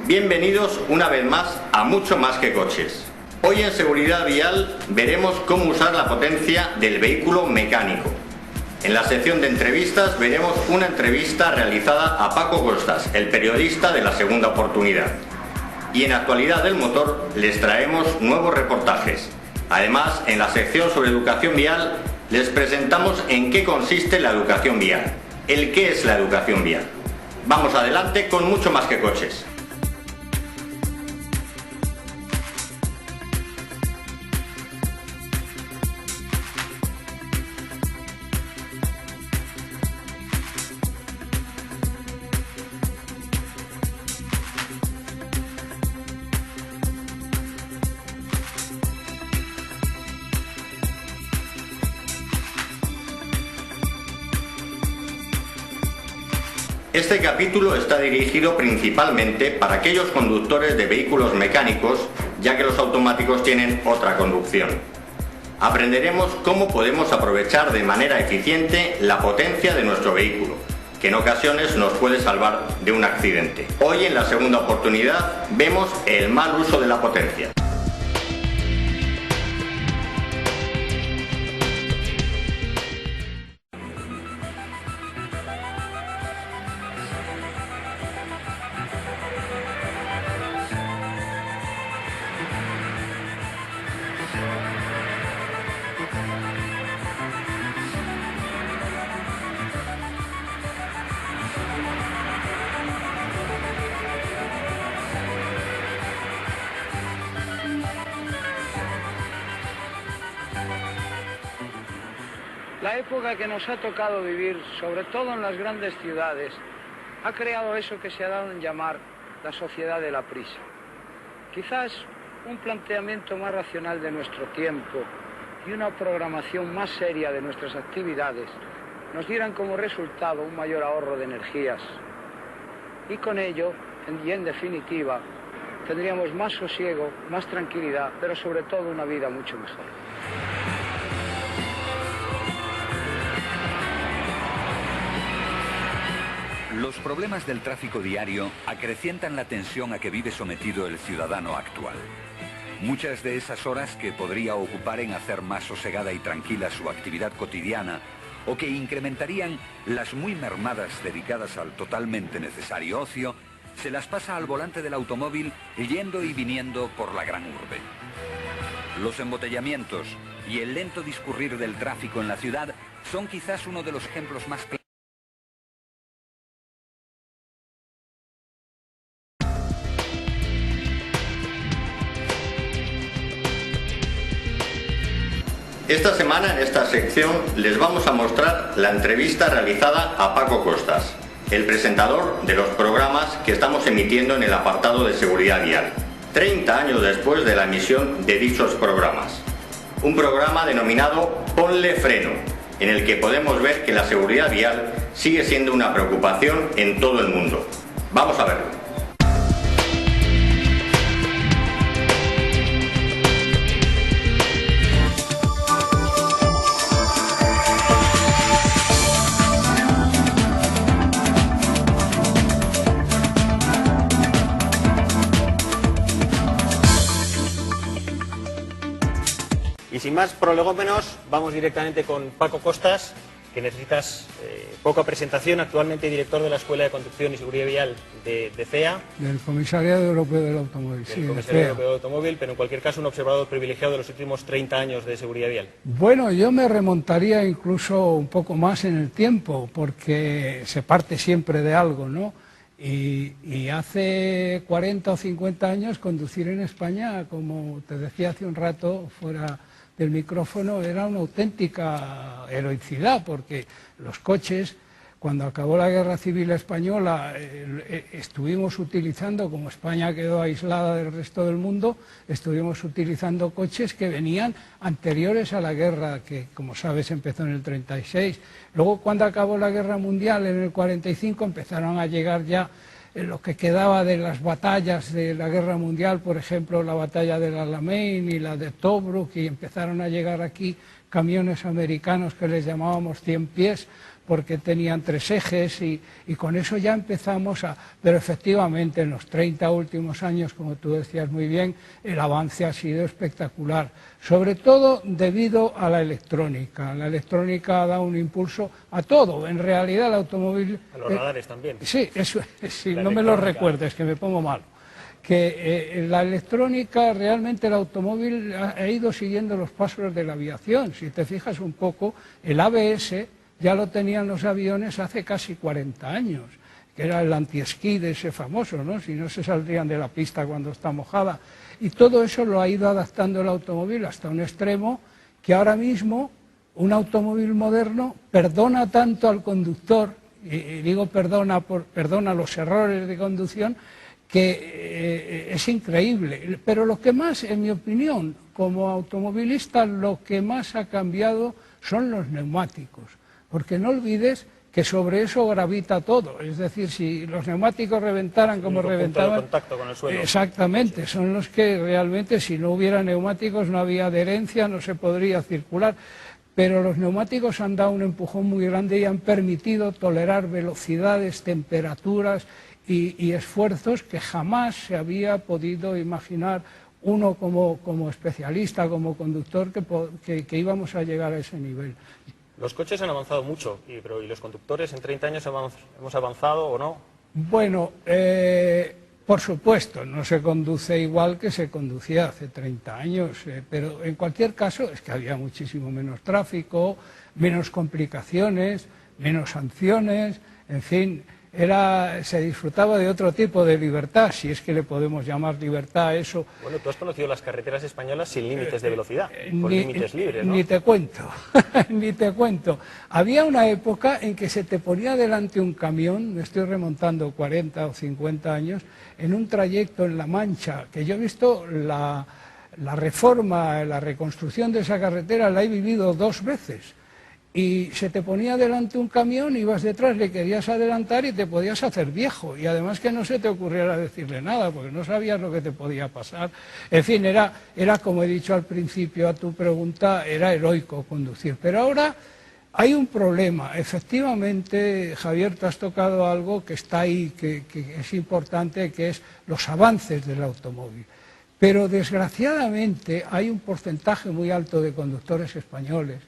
Bienvenidos una vez más a Mucho Más que Coches. Hoy en Seguridad Vial veremos cómo usar la potencia del vehículo mecánico. En la sección de entrevistas veremos una entrevista realizada a Paco Costas, el periodista de La Segunda Oportunidad. Y en Actualidad del Motor les traemos nuevos reportajes. Además, en la sección sobre educación vial les presentamos en qué consiste la educación vial. El qué es la educación vial. Vamos adelante con Mucho Más que Coches. Este capítulo está dirigido principalmente para aquellos conductores de vehículos mecánicos, ya que los automáticos tienen otra conducción. Aprenderemos cómo podemos aprovechar de manera eficiente la potencia de nuestro vehículo, que en ocasiones nos puede salvar de un accidente. Hoy en La Segunda Oportunidad vemos el mal uso de la potencia. La época que nos ha tocado vivir, sobre todo en las grandes ciudades, ha creado eso que se ha dado en llamar la sociedad de la prisa. Quizás un planteamiento más racional de nuestro tiempo y una programación más seria de nuestras actividades nos dieran como resultado un mayor ahorro de energías. Y con ello, y en definitiva, tendríamos más sosiego, más tranquilidad, pero sobre todo una vida mucho mejor. Los problemas del tráfico diario acrecientan la tensión a que vive sometido el ciudadano actual. Muchas de esas horas que podría ocupar en hacer más sosegada y tranquila su actividad cotidiana o que incrementarían las muy mermadas dedicadas al totalmente necesario ocio, se las pasa al volante del automóvil yendo y viniendo por la gran urbe. Los embotellamientos y el lento discurrir del tráfico en la ciudad son quizás uno de los ejemplos más claros. Esta semana en esta sección les vamos a mostrar la entrevista realizada a Paco Costas, el presentador de los programas que estamos emitiendo en el apartado de seguridad vial, 30 años después de la emisión de dichos programas. Un programa denominado Ponle Freno, en el que podemos ver que la seguridad vial sigue siendo una preocupación en todo el mundo. Vamos a verlo. Y sin más prolegómenos, vamos directamente con Paco Costas, que necesitas poca presentación, actualmente director de la Escuela de Conducción y Seguridad Vial de CEA. Del Comisariado Europeo del Automóvil, sí. Del Comisariado Europeo del Automóvil, pero en cualquier caso un observador privilegiado de los últimos 30 años de seguridad vial. Bueno, yo me remontaría incluso un poco más en el tiempo, porque se parte siempre de algo, ¿no? Y hace 40 o 50 años conducir en España, como te decía hace un rato, fuera del micrófono, era una auténtica heroicidad, porque los coches, cuando acabó la Guerra Civil Española, estuvimos utilizando, como España quedó aislada del resto del mundo, estuvimos utilizando coches que venían anteriores a la guerra, que como sabes empezó en el 36. Luego, cuando acabó la Guerra Mundial, en el 45, empezaron a llegar ya lo que quedaba de las batallas de la Guerra Mundial, por ejemplo, la batalla del Alamein y la de Tobruk, y empezaron a llegar aquí camiones americanos que les llamábamos 100 pies, porque tenían 3 ejes y con eso ya empezamos a... Pero efectivamente en los 30 últimos años, como tú decías muy bien, el avance ha sido espectacular, sobre todo debido a la electrónica. La electrónica ha dado un impulso a todo, en realidad el automóvil... A los radares también. Sí, eso, sí, no me lo recuerdes, que me pongo malo. Que la electrónica, realmente el automóvil ha ido siguiendo los pasos de la aviación. Si te fijas un poco, el ABS... ya lo tenían los aviones hace casi 40 años, que era el antiesquí de ese famoso, ¿no? Si no se saldrían de la pista cuando está mojada. Y todo eso lo ha ido adaptando el automóvil hasta un extremo que ahora mismo un automóvil moderno perdona tanto al conductor, y digo perdona los errores de conducción, que es increíble. Pero lo que más, en mi opinión, como automovilista, lo que más ha cambiado son los neumáticos. Porque no olvides que sobre eso gravita todo, es decir, si los neumáticos reventaran como reventaban... contacto con el suelo. Exactamente, son los que realmente, si no hubiera neumáticos, no había adherencia, no se podría circular, pero los neumáticos han dado un empujón muy grande y han permitido tolerar velocidades, temperaturas y esfuerzos que jamás se había podido imaginar uno como especialista, como conductor, que íbamos a llegar a ese nivel. Los coches han avanzado mucho, ¿y los conductores en 30 años hemos avanzado o no? Bueno, por supuesto, no se conduce igual que se conducía hace 30 años, pero en cualquier caso es que había muchísimo menos tráfico, menos complicaciones, menos sanciones, en fin, se disfrutaba de otro tipo de libertad, si es que le podemos llamar libertad a eso. Bueno, tú has conocido las carreteras españolas sin límites de velocidad, con límites libres, ¿no? Ni te cuento, ni te cuento. Había una época en que se te ponía delante un camión, me estoy remontando 40 o 50 años, en un trayecto en La Mancha, que yo he visto la reforma, la reconstrucción de esa carretera, la he vivido 2 veces. Y se te ponía delante un camión, ibas detrás, le querías adelantar y te podías hacer viejo. Y además que no se te ocurriera decirle nada, porque no sabías lo que te podía pasar. En fin, era como he dicho al principio a tu pregunta, era heroico conducir. Pero ahora hay un problema. Efectivamente, Javier, te has tocado algo que está ahí, que es importante, que es los avances del automóvil. Pero desgraciadamente hay un porcentaje muy alto de conductores españoles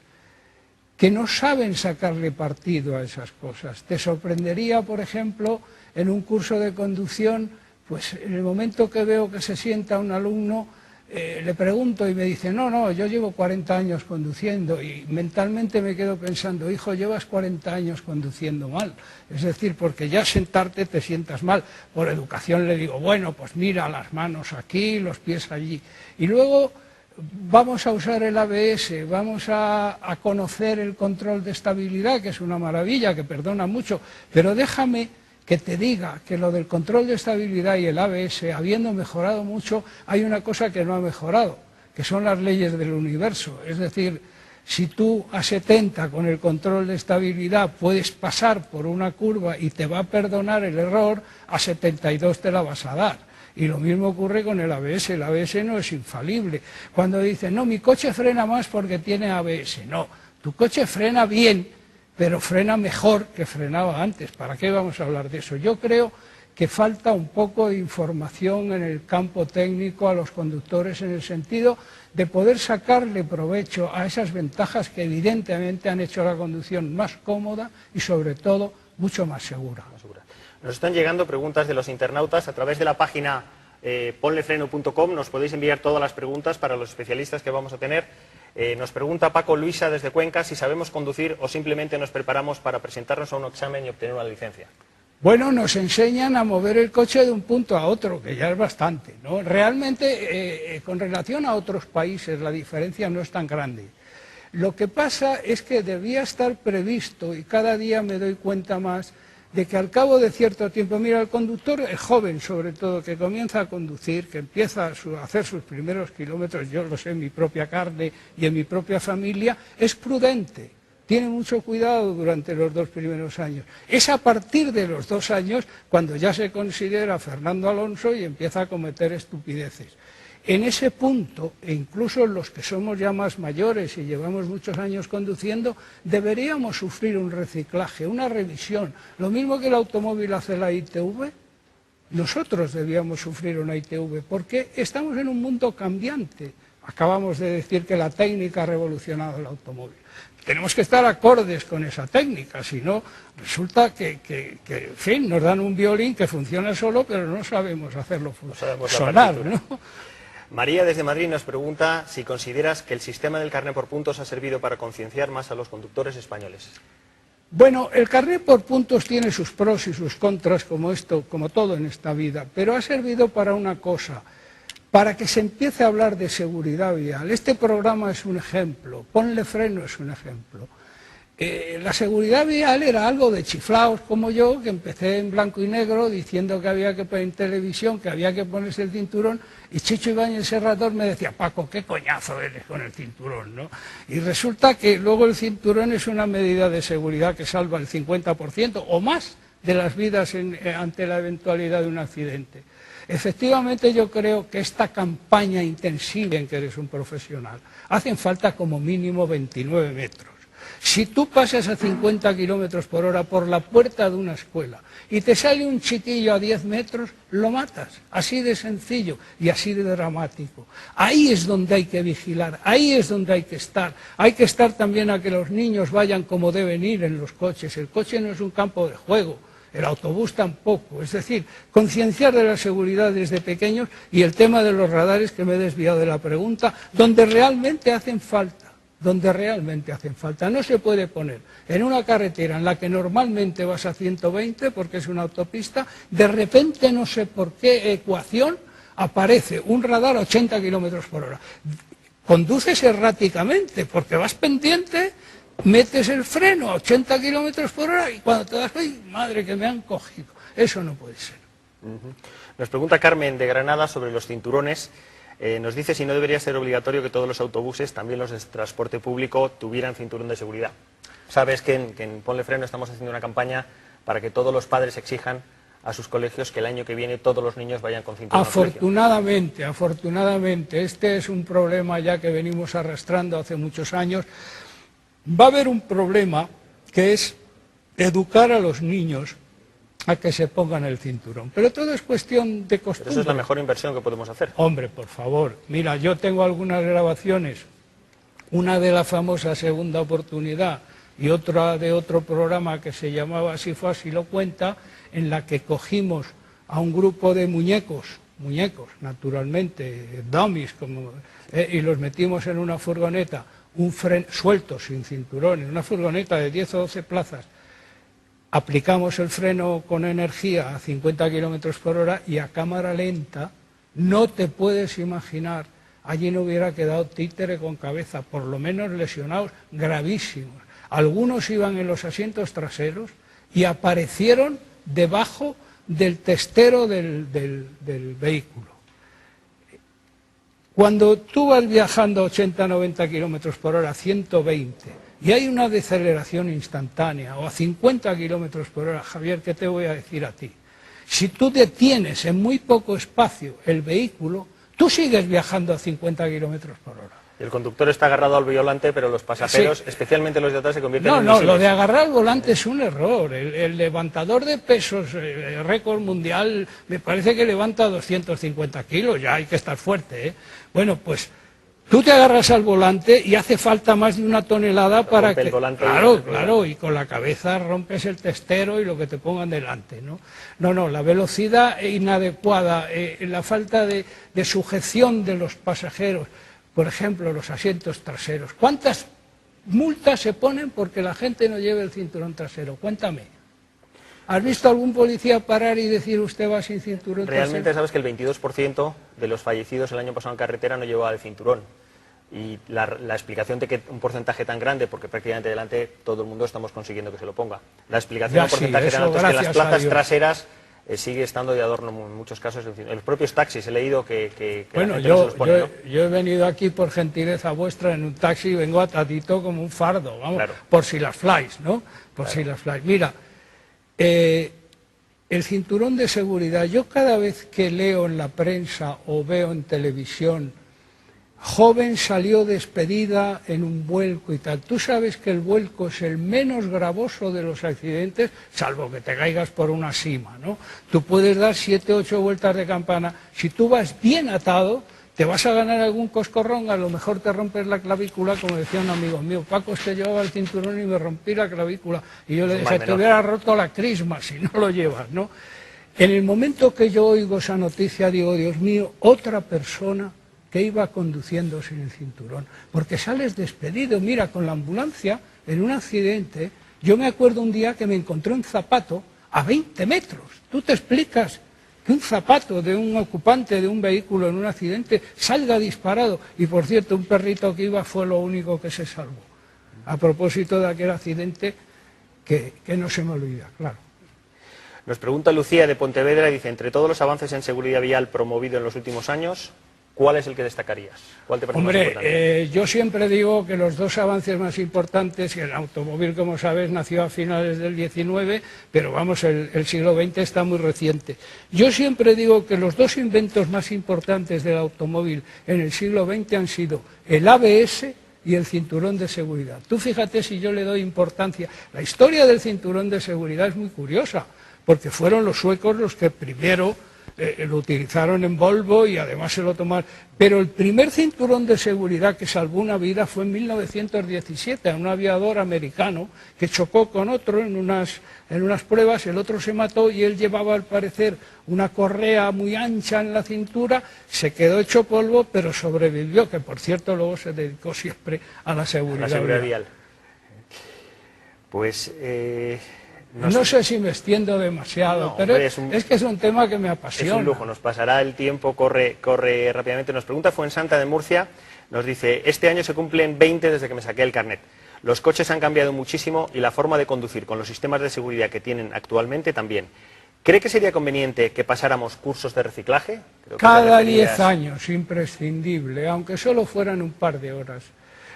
que no saben sacarle partido a esas cosas. Te sorprendería, por ejemplo, en un curso de conducción, pues en el momento que veo que se sienta un alumno, le pregunto y me dice, no, yo llevo 40 años conduciendo, y mentalmente me quedo pensando, hijo, llevas 40 años conduciendo mal, es decir, porque ya sentarte te sientas mal. Por educación le digo, bueno, pues mira, las manos aquí, los pies allí, y luego vamos a usar el ABS, vamos a conocer el control de estabilidad, que es una maravilla, que perdona mucho, pero déjame que te diga que lo del control de estabilidad y el ABS, habiendo mejorado mucho, hay una cosa que no ha mejorado, que son las leyes del universo. Es decir, si tú a 70 con el control de estabilidad puedes pasar por una curva y te va a perdonar el error, a 72 te la vas a dar. Y lo mismo ocurre con el ABS no es infalible. Cuando dicen, no, mi coche frena más porque tiene ABS, no, tu coche frena bien, pero frena mejor que frenaba antes. ¿Para qué vamos a hablar de eso? Yo creo que falta un poco de información en el campo técnico a los conductores, en el sentido de poder sacarle provecho a esas ventajas que evidentemente han hecho la conducción más cómoda y sobre todo mucho más segura. Nos están llegando preguntas de los internautas a través de la página ponlefreno.com. Nos podéis enviar todas las preguntas para los especialistas que vamos a tener. Nos pregunta Paco Luisa desde Cuenca si sabemos conducir o simplemente nos preparamos para presentarnos a un examen y obtener una licencia. Bueno, nos enseñan a mover el coche de un punto a otro, que ya es bastante, ¿no? Realmente, con relación a otros países, la diferencia no es tan grande. Lo que pasa es que debía estar previsto, y cada día me doy cuenta más, de que al cabo de cierto tiempo, mira, el conductor, el joven sobre todo, que comienza a conducir, que empieza a hacer sus primeros kilómetros, yo lo sé en mi propia carne y en mi propia familia, es prudente, tiene mucho cuidado durante los 2 primeros años. Es a partir de los 2 años cuando ya se considera Fernando Alonso y empieza a cometer estupideces. en ese punto, e incluso los que somos ya más mayores y llevamos muchos años conduciendo, deberíamos sufrir un reciclaje, una revisión. Lo mismo que el automóvil hace la ITV, nosotros debíamos sufrir una ITV, porque estamos en un mundo cambiante. Acabamos de decir que la técnica ha revolucionado el automóvil. Tenemos que estar acordes con esa técnica, si no, resulta que, en fin, nos dan un violín que funciona solo, pero no sabemos hacerlo sonar, ¿no? María desde Madrid nos pregunta si consideras que el sistema del carné por puntos ha servido para concienciar más a los conductores españoles. Bueno, el carné por puntos tiene sus pros y sus contras, como todo en esta vida, pero ha servido para una cosa, para que se empiece a hablar de seguridad vial. Este programa es un ejemplo, Ponle Freno es un ejemplo. La seguridad vial era algo de chiflaos como yo, que empecé en blanco y negro diciendo que había que poner en televisión, que había que ponerse el cinturón, y Chicho Ibáñez Serrador me decía, Paco, qué coñazo eres con el cinturón, ¿no? Y resulta que luego el cinturón es una medida de seguridad que salva el 50% o más de las vidas ante la eventualidad de un accidente. Efectivamente, yo creo que esta campaña intensiva en que eres un profesional, hacen falta como mínimo 29 metros. Si tú pasas a 50 kilómetros por hora por la puerta de una escuela y te sale un chiquillo a 10 metros, lo matas. Así de sencillo y así de dramático. Ahí es donde hay que vigilar, ahí es donde hay que estar. Hay que estar también a que los niños vayan como deben ir en los coches. El coche no es un campo de juego. El autobús tampoco, es decir, concienciar de la seguridad desde pequeños y el tema de los radares, que me he desviado de la pregunta, donde realmente hacen falta, No se puede poner en una carretera en la que normalmente vas a 120, porque es una autopista, de repente no sé por qué ecuación aparece un radar a 80 kilómetros por hora. Conduces erráticamente, porque vas pendiente, metes el freno a 80 kilómetros por hora y cuando te das cuenta, madre que me han cogido. Eso no puede ser. Nos pregunta Carmen de Granada sobre los cinturones. Nos dice si no debería ser obligatorio que todos los autobuses, también los de transporte público, tuvieran cinturón de seguridad. Sabes que en Ponle Freno estamos haciendo una campaña para que todos los padres exijan a sus colegios que el año que viene todos los niños vayan con cinturón. Afortunadamente, este es un problema ya que venimos arrastrando hace muchos años. Va a haber un problema que es educar a los niños a que se pongan el cinturón. Pero todo es cuestión de costumbre. Pero eso es la mejor inversión que podemos hacer. Hombre, por favor. Mira, yo tengo algunas grabaciones, una de la famosa Segunda Oportunidad y otra de otro programa que se llamaba Así fue, así lo cuenta, en la que cogimos a un grupo de muñecos naturalmente, dummies, y los metimos en una furgoneta, sueltos, sin cinturón, en una furgoneta de 10 o 12 plazas, aplicamos el freno con energía a 50 kilómetros por hora y a cámara lenta, no te puedes imaginar, allí no hubiera quedado títere con cabeza, por lo menos lesionados gravísimos. Algunos iban en los asientos traseros y aparecieron debajo del testero del vehículo. Cuando tú vas viajando a 80-90 kilómetros por hora, 120, y hay una deceleración instantánea, o a 50 kilómetros por hora, Javier, ¿qué te voy a decir a ti? Si tú detienes en muy poco espacio el vehículo, tú sigues viajando a 50 kilómetros por hora. El conductor está agarrado al volante, pero los pasajeros, sí, especialmente los de atrás, se convierten en misiles. No, lo de agarrar el volante es un error. El levantador de pesos, el récord mundial, me parece que levanta 250 kilos, ya hay que estar fuerte, ¿eh? Bueno, pues tú te agarras al volante y hace falta más de 1 tonelada para que... Claro, y con la cabeza rompes el testero y lo que te pongan delante, ¿no? No, la velocidad inadecuada, la falta de sujeción de los pasajeros, por ejemplo, los asientos traseros. ¿Cuántas multas se ponen porque la gente no lleve el cinturón trasero? Cuéntame. ¿Has visto algún policía parar y decir usted va sin cinturón trasero? Realmente sabes que el 22% de los fallecidos el año pasado en carretera no llevaba el cinturón. Y la explicación de que un porcentaje tan grande, porque prácticamente delante todo el mundo estamos consiguiendo que se lo ponga. La explicación del porcentaje tan alto es que en las plazas traseras sigue estando de adorno en muchos casos. En los propios taxis he leído que bueno, la gente no se los pone, ¿no? Yo he venido aquí por gentileza vuestra en un taxi y vengo atadito como un fardo, vamos, claro, por si las flies, ¿no? Por si las flies. Mira, el cinturón de seguridad, yo cada vez que leo en la prensa o veo en televisión, joven salió despedida en un vuelco y tal, tú sabes que el vuelco es el menos gravoso de los accidentes, salvo que te caigas por una sima, ¿no? Tú puedes dar 7 o 8 vueltas de campana, si tú vas bien atado, te vas a ganar algún coscorrón, a lo mejor te rompes la clavícula, como decía un amigo mío, Paco, es que llevaba el cinturón y me rompí la clavícula. Y yo le dije, te hubiera roto la crisma si no lo llevas, ¿no? En el momento que yo oigo esa noticia, digo, Dios mío, otra persona que iba conduciendo sin el cinturón. Porque sales despedido, mira, con la ambulancia, en un accidente, yo me acuerdo un día que me encontré un zapato a 20 metros. Tú te explicas que un zapato de un ocupante de un vehículo en un accidente salga disparado. Y por cierto, un perrito que iba fue lo único que se salvó. A propósito de aquel accidente que no se me olvida, claro. Nos pregunta Lucía de Pontevedra y dice, entre todos los avances en seguridad vial promovidos en los últimos años, ¿cuál es el que destacarías? ¿Cuál te parece más importante? Yo siempre digo que los dos avances más importantes, y el automóvil, como sabes, nació a finales del 19, pero vamos, el siglo XX está muy reciente. Yo siempre digo que los dos inventos más importantes del automóvil en el siglo XX han sido el ABS y el cinturón de seguridad. Tú fíjate si yo le doy importancia. La historia del cinturón de seguridad es muy curiosa, porque fueron los suecos los que primero lo utilizaron en Volvo y además se lo tomaron. Pero el primer cinturón de seguridad que salvó una vida fue en 1917, a un aviador americano que chocó con otro en unas pruebas, el otro se mató y él llevaba al parecer una correa muy ancha en la cintura, se quedó hecho polvo, pero sobrevivió, que por cierto luego se dedicó siempre a la seguridad vial. Pues... No sé si me extiendo demasiado, pero hombre, es que es un tema que me apasiona. Es un lujo, nos pasará el tiempo, corre rápidamente. Nos pregunta Fuensanta de Murcia, nos dice, este año se cumplen 20 desde que me saqué el carnet. Los coches han cambiado muchísimo y la forma de conducir con los sistemas de seguridad que tienen actualmente también. ¿Cree que sería conveniente que pasáramos cursos de reciclaje? Cada 10 años, imprescindible, aunque solo fueran un par de horas.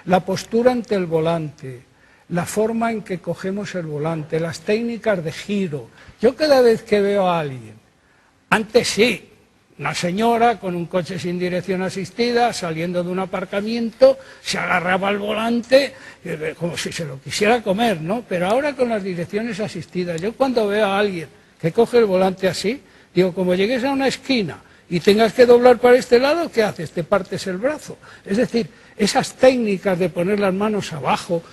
La postura ante el volante, la forma en que cogemos el volante, las técnicas de giro. Yo cada vez que veo a alguien, antes sí, una señora con un coche sin dirección asistida, saliendo de un aparcamiento, se agarraba al volante como si se lo quisiera comer, ¿no? Pero ahora con las direcciones asistidas, yo cuando veo a alguien que coge el volante así, digo, como llegues a una esquina y tengas que doblar para este lado, ¿qué haces? Te partes el brazo. Es decir, esas técnicas de poner las manos abajo.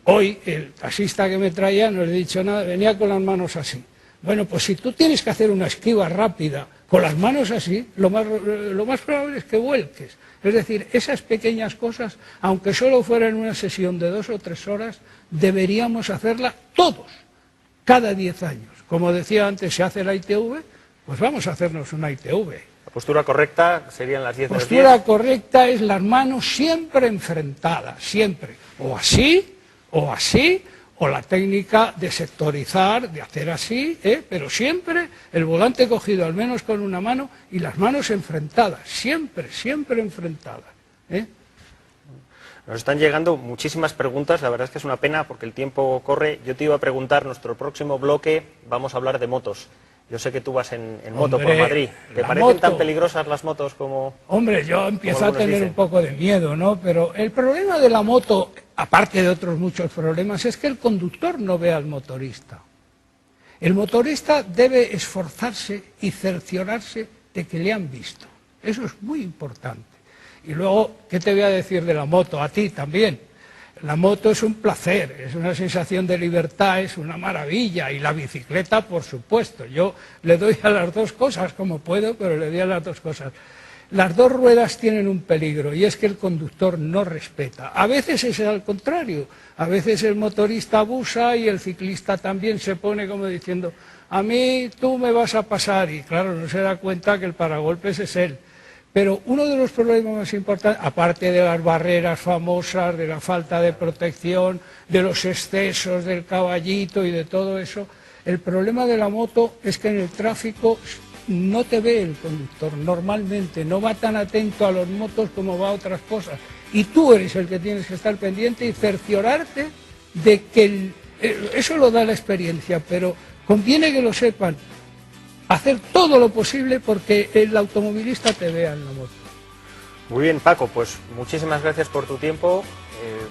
Hoy el taxista que me traía, no le he dicho nada, venía con las manos así. Bueno, pues si tú tienes que hacer una esquiva rápida con las manos así, lo más probable es que vuelques. Es decir, esas pequeñas cosas, aunque solo fuera en una sesión de 2 o 3 horas, deberíamos hacerla todos, cada 10 años. Como decía antes, se hace la ITV, pues vamos a hacernos una ITV. La postura correcta serían las 10 de las 10. La postura correcta es las manos siempre enfrentadas, siempre, o así, o la técnica de sectorizar, de hacer así, pero siempre el volante cogido al menos con una mano y las manos enfrentadas, siempre enfrentadas. Nos están llegando muchísimas preguntas, la verdad es que es una pena porque el tiempo corre. Yo te iba a preguntar, nuestro próximo bloque vamos a hablar de motos. Yo sé que tú vas en moto por Madrid. ¿Te parecen tan peligrosas las motos como...? Hombre, yo empiezo a tener un poco de miedo, ¿no? Pero el problema de la moto, aparte de otros muchos problemas, es que el conductor no ve al motorista. El motorista debe esforzarse y cerciorarse de que le han visto. Eso es muy importante. Y luego, ¿qué te voy a decir de la moto? A ti también. La moto es un placer, es una sensación de libertad, es una maravilla. Y la bicicleta, por supuesto. Yo le doy a las dos cosas como puedo, pero le doy a las dos cosas. Las dos ruedas tienen un peligro y es que el conductor no respeta. A veces es al contrario. A veces el motorista abusa y el ciclista también se pone como diciendo, a mí tú me vas a pasar. Y claro, no se da cuenta que el paragolpes es él. Pero uno de los problemas más importantes, aparte de las barreras famosas, de la falta de protección, de los excesos del caballito y de todo eso, el problema de la moto es que en el tráfico no te ve el conductor, normalmente no va tan atento a los motos como va a otras cosas. Y tú eres el que tienes que estar pendiente y cerciorarte de que eso lo da la experiencia, pero conviene que lo sepan. hacer todo lo posible porque el automovilista te vea en la moto. Muy bien, Paco, pues muchísimas gracias por tu tiempo,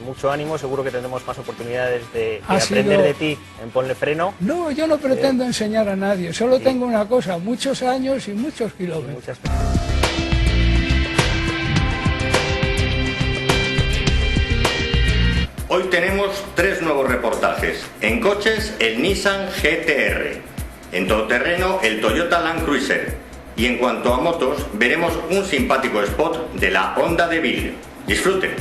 mucho ánimo, seguro que tendremos más oportunidades de aprender de ti en Ponle Freno. No, yo no pretendo enseñar a nadie, solo tengo una cosa, muchos años y muchos kilómetros. Muchas gracias. Hoy tenemos 3 nuevos reportajes. En coches, el Nissan GT-R. En todoterreno, el Toyota Land Cruiser. Y en cuanto a motos, veremos un simpático spot de la Honda Deville. ¡Disfruten!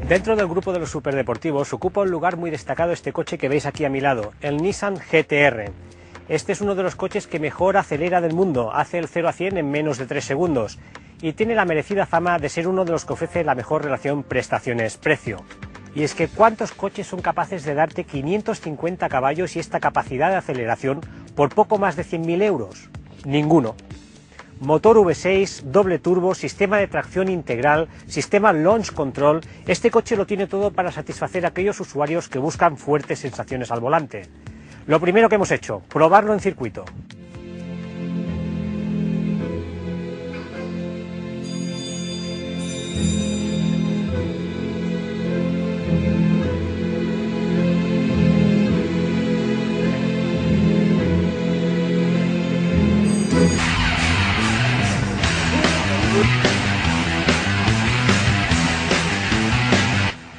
Dentro del grupo de los superdeportivos ocupa un lugar muy destacado este coche que veis aquí a mi lado, el Nissan GT-R. Este es uno de los coches que mejor acelera del mundo, hace el 0 a 100 en menos de 3 segundos y tiene la merecida fama de ser uno de los que ofrece la mejor relación prestaciones-precio. Y es que ¿cuántos coches son capaces de darte 550 caballos y esta capacidad de aceleración por poco más de 100.000 euros? Ninguno. Motor V6, doble turbo, sistema de tracción integral, sistema launch control, este coche lo tiene todo para satisfacer a aquellos usuarios que buscan fuertes sensaciones al volante. Lo primero que hemos hecho, probarlo en circuito.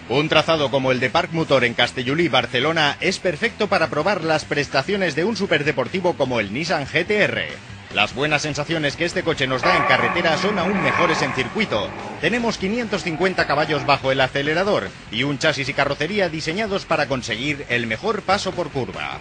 Un trazado como el de Parc Motor en Castellolí, Barcelona, es perfecto para probar las prestaciones de un superdeportivo como el Nissan GT-R. Las buenas sensaciones que este coche nos da en carretera son aún mejores en circuito. Tenemos 550 caballos bajo el acelerador y un chasis y carrocería diseñados para conseguir el mejor paso por curva.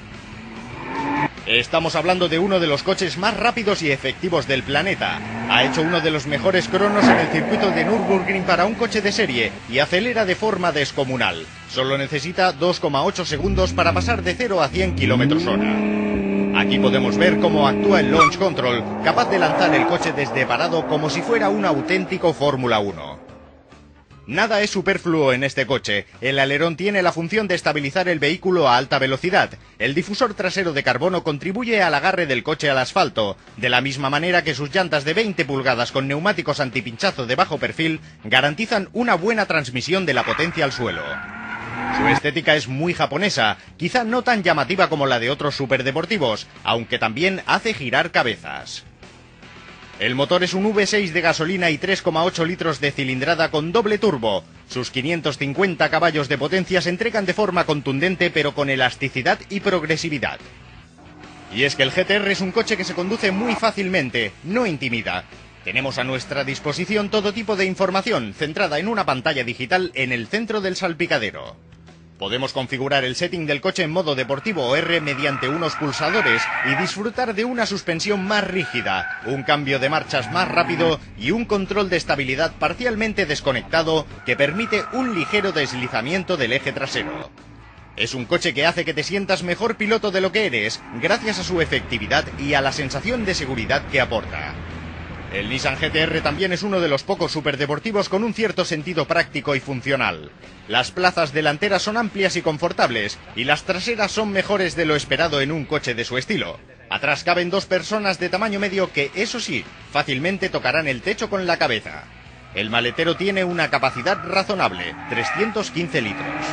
Estamos hablando de uno de los coches más rápidos y efectivos del planeta. Ha hecho uno de los mejores cronos en el circuito de Nürburgring para un coche de serie y acelera de forma descomunal. Solo necesita 2,8 segundos para pasar de 0 a 100 km/h. Aquí podemos ver cómo actúa el Launch Control, capaz de lanzar el coche desde parado como si fuera un auténtico Fórmula 1. Nada es superfluo en este coche. El alerón tiene la función de estabilizar el vehículo a alta velocidad. El difusor trasero de carbono contribuye al agarre del coche al asfalto, de la misma manera que sus llantas de 20 pulgadas con neumáticos antipinchazo de bajo perfil garantizan una buena transmisión de la potencia al suelo. Su estética es muy japonesa, quizá no tan llamativa como la de otros superdeportivos, aunque también hace girar cabezas. El motor es un V6 de gasolina y 3,8 litros de cilindrada con doble turbo. Sus 550 caballos de potencia se entregan de forma contundente pero con elasticidad y progresividad. Y es que el GT-R es un coche que se conduce muy fácilmente, no intimida. Tenemos a nuestra disposición todo tipo de información centrada en una pantalla digital en el centro del salpicadero. Podemos configurar el setting del coche en modo deportivo o R mediante unos pulsadores y disfrutar de una suspensión más rígida, un cambio de marchas más rápido y un control de estabilidad parcialmente desconectado que permite un ligero deslizamiento del eje trasero. Es un coche que hace que te sientas mejor piloto de lo que eres, gracias a su efectividad y a la sensación de seguridad que aporta. El Nissan GT-R también es uno de los pocos superdeportivos con un cierto sentido práctico y funcional. Las plazas delanteras son amplias y confortables, y las traseras son mejores de lo esperado en un coche de su estilo. Atrás caben 2 personas de tamaño medio que, eso sí, fácilmente tocarán el techo con la cabeza. El maletero tiene una capacidad razonable, 315 litros.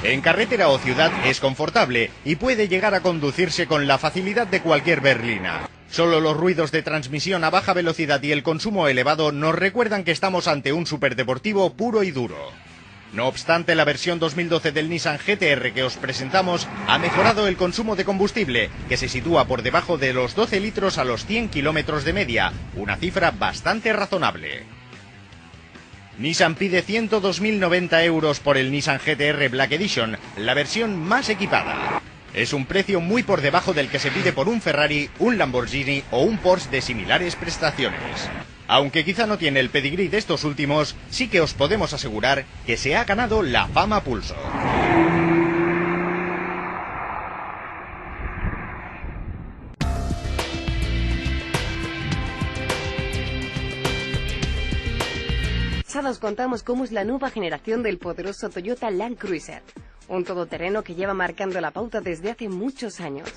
En carretera o ciudad es confortable y puede llegar a conducirse con la facilidad de cualquier berlina. Solo los ruidos de transmisión a baja velocidad y el consumo elevado nos recuerdan que estamos ante un superdeportivo puro y duro. No obstante, la versión 2012 del Nissan GT-R que os presentamos ha mejorado el consumo de combustible, que se sitúa por debajo de los 12 litros a los 100 kilómetros de media, una cifra bastante razonable. Nissan pide 102.090 euros por el Nissan GT-R Black Edition, la versión más equipada. Es un precio muy por debajo del que se pide por un Ferrari, un Lamborghini o un Porsche de similares prestaciones. Aunque quizá no tiene el pedigrí de estos últimos, sí que os podemos asegurar que se ha ganado la fama a pulso. pasada os contamos cómo es la nueva generación del poderoso Toyota Land Cruiser, un todoterreno que lleva marcando la pauta desde hace muchos años.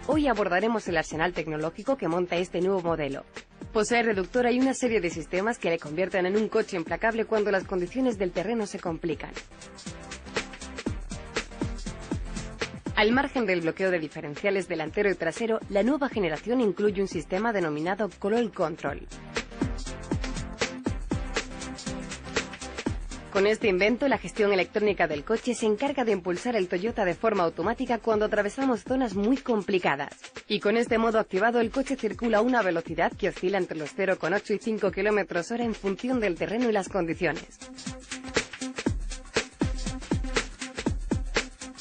Hoy abordaremos el arsenal tecnológico que monta este nuevo modelo. Posee reductor y una serie de sistemas que le convierten en un coche implacable cuando las condiciones del terreno se complican. Al margen del bloqueo de diferenciales delantero y trasero, la nueva generación incluye un sistema denominado Cruise Control. Con este invento, la gestión electrónica del coche se encarga de impulsar el Toyota de forma automática cuando atravesamos zonas muy complicadas. Y con este modo activado, el coche circula a una velocidad que oscila entre los 0,8 y 5 km/h en función del terreno y las condiciones.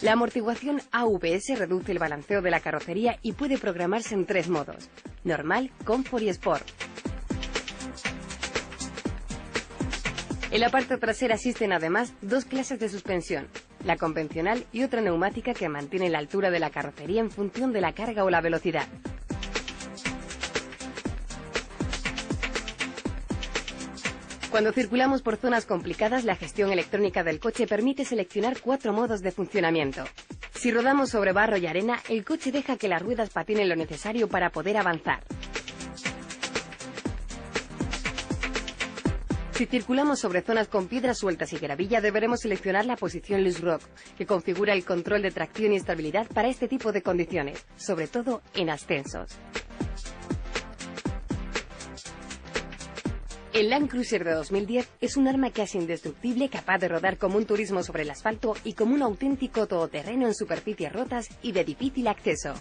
La amortiguación AVS reduce el balanceo de la carrocería y puede programarse en 3 modos: normal, comfort y sport. En la parte trasera existen además 2 clases de suspensión, la convencional y otra neumática que mantiene la altura de la carrocería en función de la carga o la velocidad. Cuando circulamos por zonas complicadas, la gestión electrónica del coche permite seleccionar 4 modos de funcionamiento. Si rodamos sobre barro y arena, el coche deja que las ruedas patinen lo necesario para poder avanzar. Si circulamos sobre zonas con piedras sueltas y gravilla, deberemos seleccionar la posición Loose Rock, que configura el control de tracción y estabilidad para este tipo de condiciones, sobre todo en ascensos. El Land Cruiser de 2010 es un arma casi indestructible, capaz de rodar como un turismo sobre el asfalto y como un auténtico todoterreno en superficies rotas y de difícil acceso.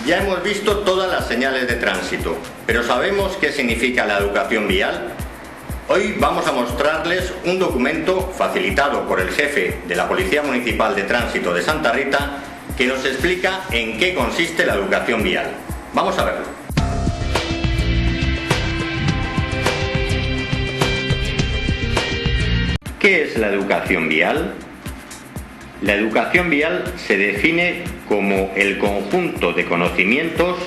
Ya hemos visto todas las señales de tránsito, pero ¿sabemos qué significa la educación vial? Hoy vamos a mostrarles un documento facilitado por el jefe de la Policía Municipal de Tránsito de Santa Rita que nos explica en qué consiste la educación vial. Vamos a verlo. ¿Qué es la educación vial? La educación vial se define como el conjunto de conocimientos,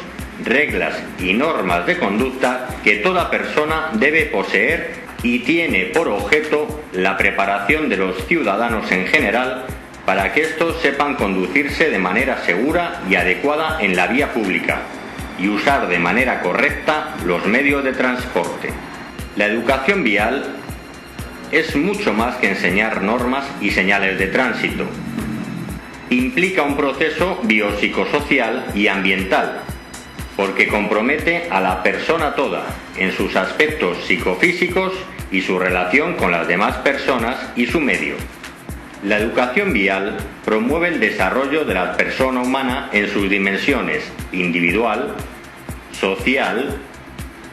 reglas y normas de conducta que toda persona debe poseer y tiene por objeto la preparación de los ciudadanos en general para que estos sepan conducirse de manera segura y adecuada en la vía pública y usar de manera correcta los medios de transporte. La educación vial es mucho más que enseñar normas y señales de tránsito. Implica un proceso biopsicosocial y ambiental, porque compromete a la persona toda en sus aspectos psicofísicos y su relación con las demás personas y su medio. La educación vial promueve el desarrollo de la persona humana en sus dimensiones individual, social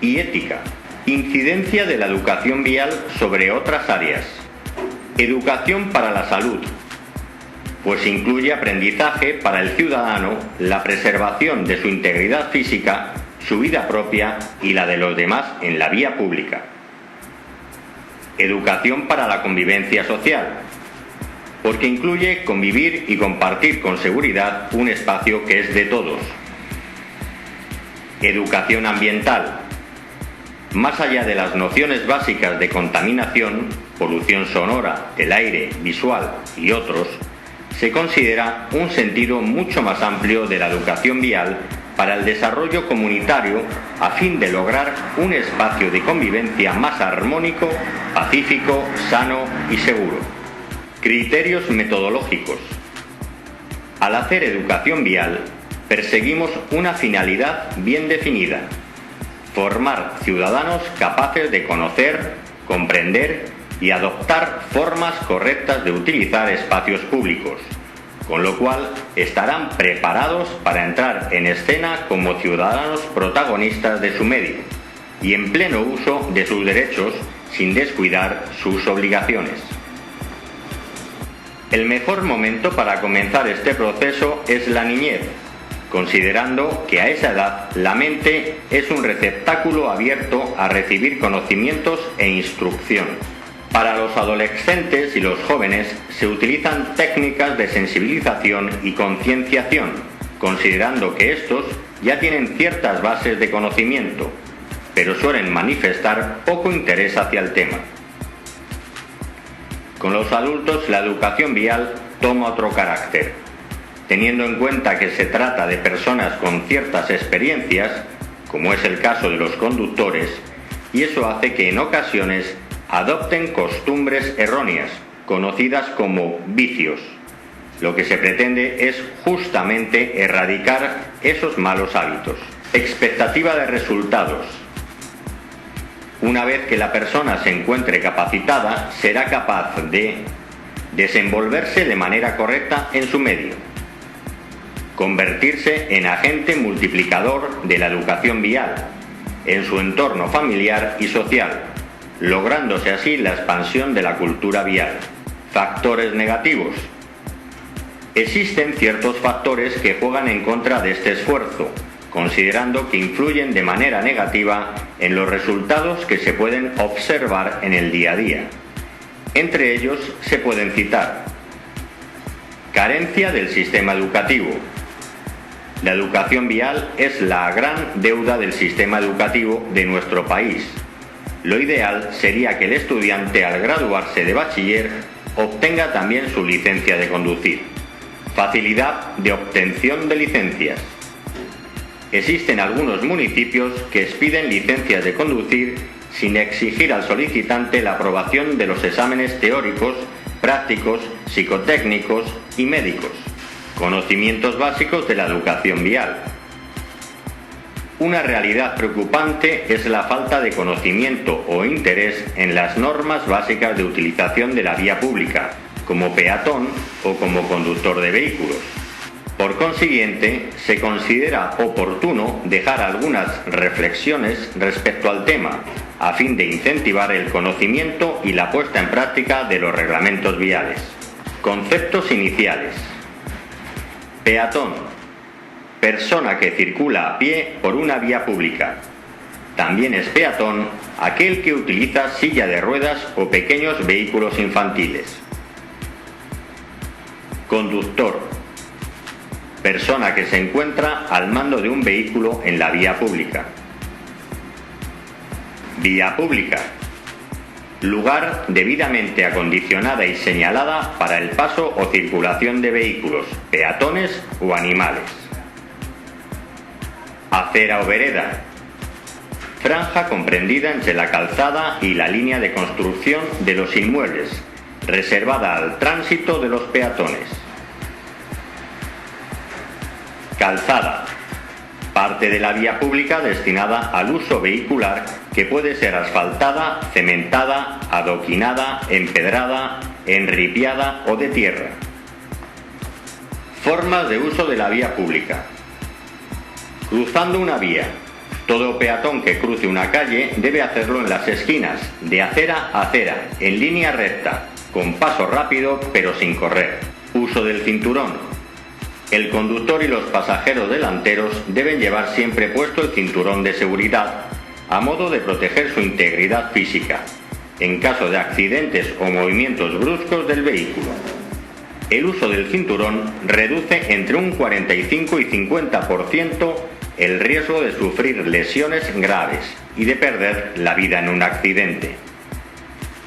y ética. Incidencia de la educación vial sobre otras áreas. Educación para la salud, pues incluye aprendizaje para el ciudadano, la preservación de su integridad física, su vida propia y la de los demás en la vía pública. Educación para la convivencia social, porque incluye convivir y compartir con seguridad un espacio que es de todos. Educación ambiental. Más allá de las nociones básicas de contaminación, polución sonora, del aire, visual y otros, se considera un sentido mucho más amplio de la educación vial para el desarrollo comunitario a fin de lograr un espacio de convivencia más armónico, pacífico, sano y seguro. Criterios metodológicos. Al hacer educación vial, perseguimos una finalidad bien definida: formar ciudadanos capaces de conocer, comprender y adoptar formas correctas de utilizar espacios públicos, con lo cual estarán preparados para entrar en escena como ciudadanos protagonistas de su medio y en pleno uso de sus derechos sin descuidar sus obligaciones. El mejor momento para comenzar este proceso es la niñez, considerando que a esa edad la mente es un receptáculo abierto a recibir conocimientos e instrucción. Para los adolescentes y los jóvenes se utilizan técnicas de sensibilización y concienciación, considerando que estos ya tienen ciertas bases de conocimiento, pero suelen manifestar poco interés hacia el tema. Con los adultos la educación vial toma otro carácter, teniendo en cuenta que se trata de personas con ciertas experiencias, como es el caso de los conductores, y eso hace que en ocasiones adopten costumbres erróneas, conocidas como vicios. Lo que se pretende es justamente erradicar esos malos hábitos. Expectativa de resultados. Una vez que la persona se encuentre capacitada, será capaz de desenvolverse de manera correcta en su medio, convertirse en agente multiplicador de la educación vial en su entorno familiar y social, lográndose así la expansión de la cultura vial. Factores negativos. Existen ciertos factores que juegan en contra de este esfuerzo, considerando que influyen de manera negativa en los resultados que se pueden observar en el día a día. Entre ellos se pueden citar: carencia del sistema educativo. La educación vial es la gran deuda del sistema educativo de nuestro país. Lo ideal sería que el estudiante, al graduarse de bachiller, obtenga también su licencia de conducir. Facilidad de obtención de licencias. Existen algunos municipios que expiden licencias de conducir sin exigir al solicitante la aprobación de los exámenes teóricos, prácticos, psicotécnicos y médicos. Conocimientos básicos de la educación vial. Una realidad preocupante es la falta de conocimiento o interés en las normas básicas de utilización de la vía pública, como peatón o como conductor de vehículos. Por consiguiente, se considera oportuno dejar algunas reflexiones respecto al tema, a fin de incentivar el conocimiento y la puesta en práctica de los reglamentos viales. Conceptos iniciales. Peatón. Persona que circula a pie por una vía pública. También es peatón aquel que utiliza silla de ruedas o pequeños vehículos infantiles. Conductor. Persona que se encuentra al mando de un vehículo en la vía pública. Vía pública. Lugar debidamente acondicionada y señalada para el paso o circulación de vehículos, peatones o animales. Acera o vereda. Franja comprendida entre la calzada y la línea de construcción de los inmuebles, reservada al tránsito de los peatones. Calzada. Parte de la vía pública destinada al uso vehicular que puede ser asfaltada, cementada, adoquinada, empedrada, enripiada o de tierra. Formas de uso de la vía pública. Cruzando una vía. Todo peatón que cruce una calle debe hacerlo en las esquinas, de acera a acera, en línea recta, con paso rápido pero sin correr. Uso del cinturón. El conductor y los pasajeros delanteros deben llevar siempre puesto el cinturón de seguridad, a modo de proteger su integridad física, en caso de accidentes o movimientos bruscos del vehículo. El uso del cinturón reduce entre un 45 y 50% el riesgo de sufrir lesiones graves y de perder la vida en un accidente.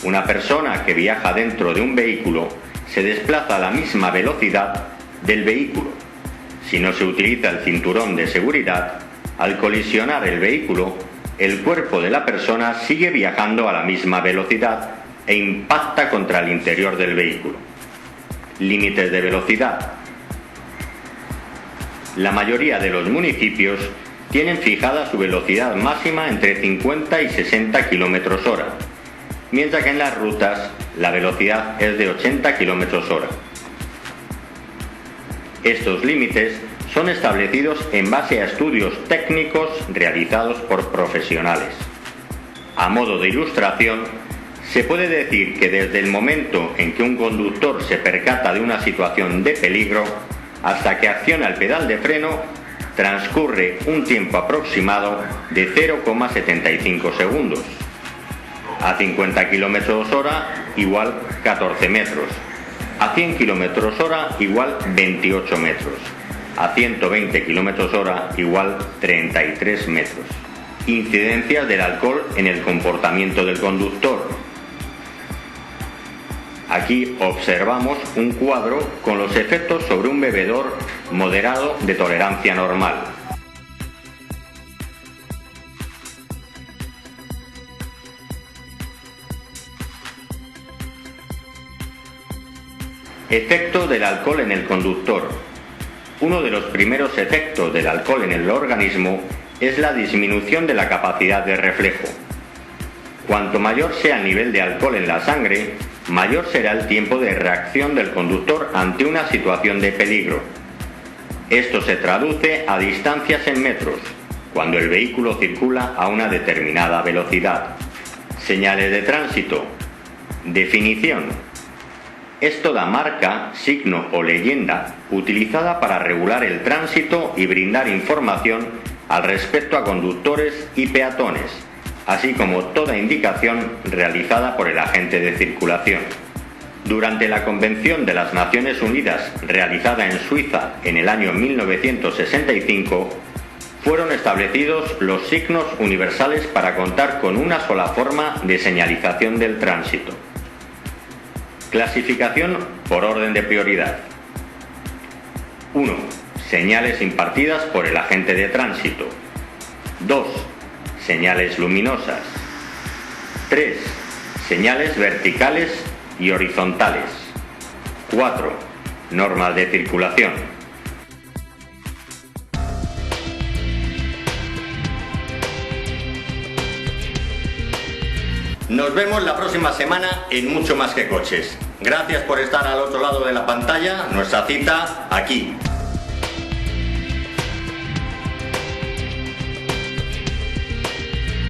Una persona que viaja dentro de un vehículo se desplaza a la misma velocidad del vehículo. Si no se utiliza el cinturón de seguridad, al colisionar el vehículo, el cuerpo de la persona sigue viajando a la misma velocidad e impacta contra el interior del vehículo. Límites de velocidad. La mayoría de los municipios tienen fijada su velocidad máxima entre 50 y 60 km/h, mientras que en las rutas la velocidad es de 80 km/h. Estos límites son establecidos en base a estudios técnicos realizados por profesionales. A modo de ilustración, se puede decir que desde el momento en que un conductor se percata de una situación de peligro hasta que acciona el pedal de freno, transcurre un tiempo aproximado de 0,75 segundos. A 50 km/h igual 14 metros. A 100 km/h igual 28 metros. A 120 km/h igual 33 metros. Incidencias del alcohol en el comportamiento del conductor. Aquí observamos un cuadro con los efectos sobre un bebedor moderado de tolerancia normal. Efectos del alcohol en el conductor. Uno de los primeros efectos del alcohol en el organismo es la disminución de la capacidad de reflejo. Cuanto mayor sea el nivel de alcohol en la sangre, mayor será el tiempo de reacción del conductor ante una situación de peligro. Esto se traduce a distancias en metros, cuando el vehículo circula a una determinada velocidad. Señales de tránsito. Definición. Es toda marca, signo o leyenda utilizada para regular el tránsito y brindar información al respecto a conductores y peatones, así como toda indicación realizada por el agente de circulación. Durante la Convención de las Naciones Unidas realizada en Suiza en el año 1965, fueron establecidos los signos universales para contar con una sola forma de señalización del tránsito. Clasificación por orden de prioridad. 1. Señales impartidas por el agente de tránsito. 2. Señales luminosas. 3. Señales verticales y horizontales. 4. Normas de circulación. Nos vemos la próxima semana en Mucho Más que Coches. Gracias por estar al otro lado de la pantalla. Nuestra cita aquí.